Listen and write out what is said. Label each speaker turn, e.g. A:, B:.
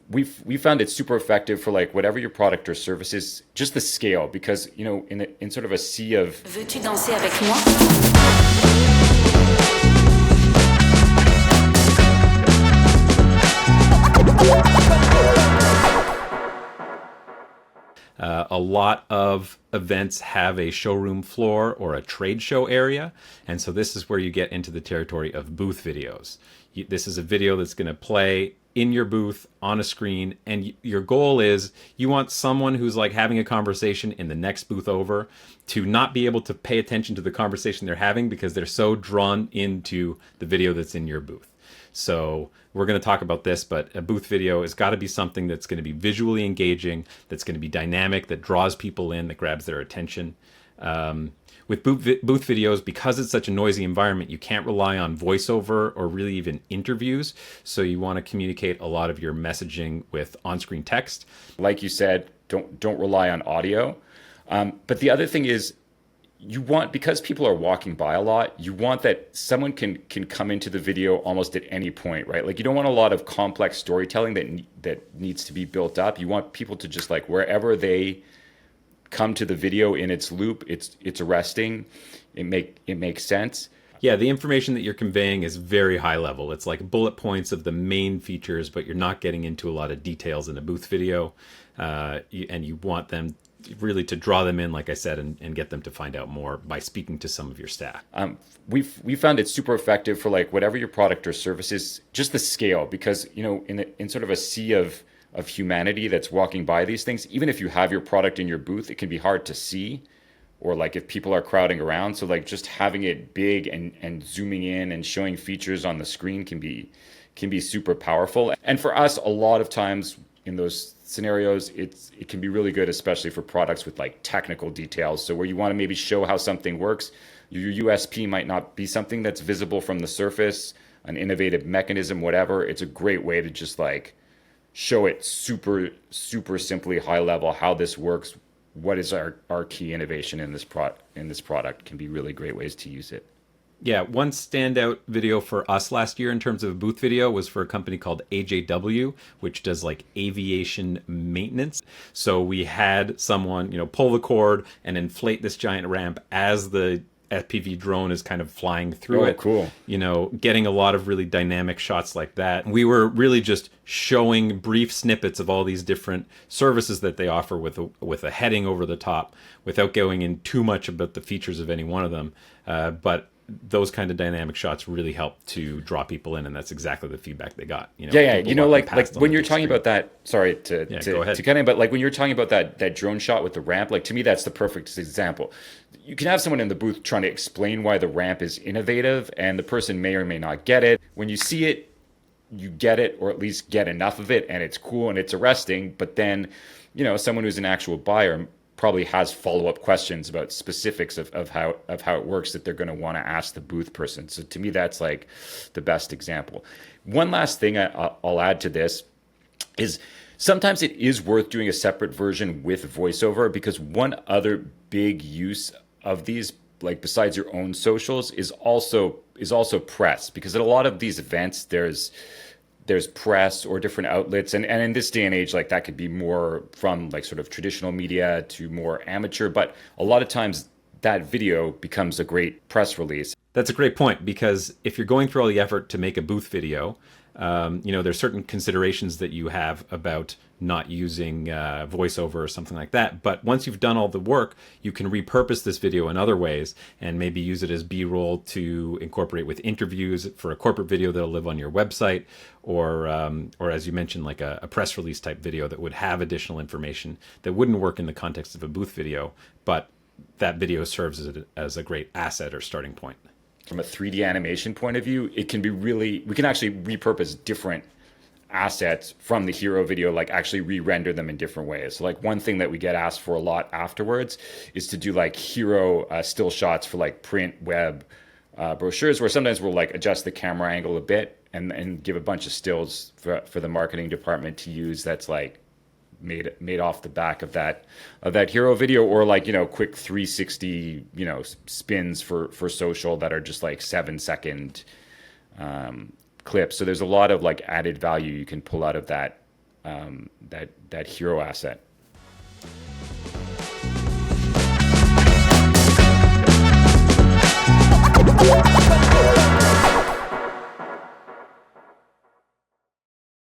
A: We found it super effective for like whatever your product or service is, just the scale, because in sort of a sea of
B: Veux-tu danser avec moi?
C: A lot of events have a showroom floor or a trade show area, and so this is where you get into the territory of booth videos. This is a video that's going to play in your booth on a screen, and your goal is you want someone who's like having a conversation in the next booth over to not be able to pay attention to the conversation they're having because they're so drawn into the video that's in your booth. So we're going to talk about this, but a booth video has got to be something that's going to be visually engaging, that's going to be dynamic, that draws people in, that grabs their attention. With booth videos, because it's such a noisy environment, you can't rely on voiceover or really even interviews. So you want to communicate a lot of your messaging with on-screen text.
A: Like you said, don't rely on audio. But the other thing is, because people are walking by a lot, you want that someone can come into the video almost at any point, right? Like you don't want a lot of complex storytelling that needs to be built up. You want people to just like wherever they come to the video in its loop, it's arresting. It makes sense.
C: Yeah, the information that you're conveying is very high level. It's like bullet points of the main features, but you're not getting into a lot of details in a booth video. And you want them really to draw them in, like I said, and get them to find out more by speaking to some of your staff.
A: We found it super effective for like whatever your product or service is, just the scale, because in sort of a sea of humanity that's walking by these things, even if you have your product in your booth, it can be hard to see, or like if people are crowding around. So like just having it big and zooming in and showing features on the screen can be super powerful. And for us, a lot of times in those scenarios, it can be really good, especially for products with like technical details. So where you want to maybe show how something works, your USP might not be something that's visible from the surface, an innovative mechanism, whatever. It's a great way to just like show it super, super simply, high level, how this works. What is our key innovation in this product can be really great ways to use it.
C: Yeah, one standout video for us last year in terms of a booth video was for a company called AJW, which does like aviation maintenance. So we had someone, pull the cord and inflate this giant ramp as the FPV drone is kind of flying through it.
A: Cool.
C: Getting a lot of really dynamic shots like that. We were really just showing brief snippets of all these different services that they offer with a heading over the top without going in too much about the features of any one of them. But those kind of dynamic shots really help to draw people in, and that's exactly the feedback they got.
A: Like when you're talking about that. Sorry to kind of, but like when you're talking about that drone shot with the ramp, like to me that's the perfect example. You can have someone in the booth trying to explain why the ramp is innovative, and the person may or may not get it. When you see it, you get it, or at least get enough of it, and it's cool and it's arresting. But then, someone who's an actual buyer probably has follow-up questions about specifics of how it works that they're going to want to ask the booth person. So to me, that's like the best example. One last thing I'll add to this is sometimes it is worth doing a separate version with voiceover, because one other big use of these, like besides your own socials, is also press, because at a lot of these events there's press or different outlets, and in this day and age, like that could be more from like sort of traditional media to more amateur, but a lot of times that video becomes a great press release.
C: That's a great point, because if you're going through all the effort to make a booth video, there's certain considerations that you have about not using voiceover or something like that. But once you've done all the work, you can repurpose this video in other ways and maybe use it as B-roll to incorporate with interviews for a corporate video that'll live on your website, or as you mentioned, like a press release type video that would have additional information that wouldn't work in the context of a booth video, but that video serves as a great asset or starting point.
A: From a 3D animation point of view, we can actually repurpose different assets from the hero video, like actually re-render them in different ways. So like one thing that we get asked for a lot afterwards is to do like hero still shots for like print web brochures, where sometimes we'll like adjust the camera angle a bit and give a bunch of stills for the marketing department to use, that's like made off the back of that hero video, or like quick 360 spins for social that are just like 7-second clips. So there's a lot of like added value you can pull out of that that hero asset.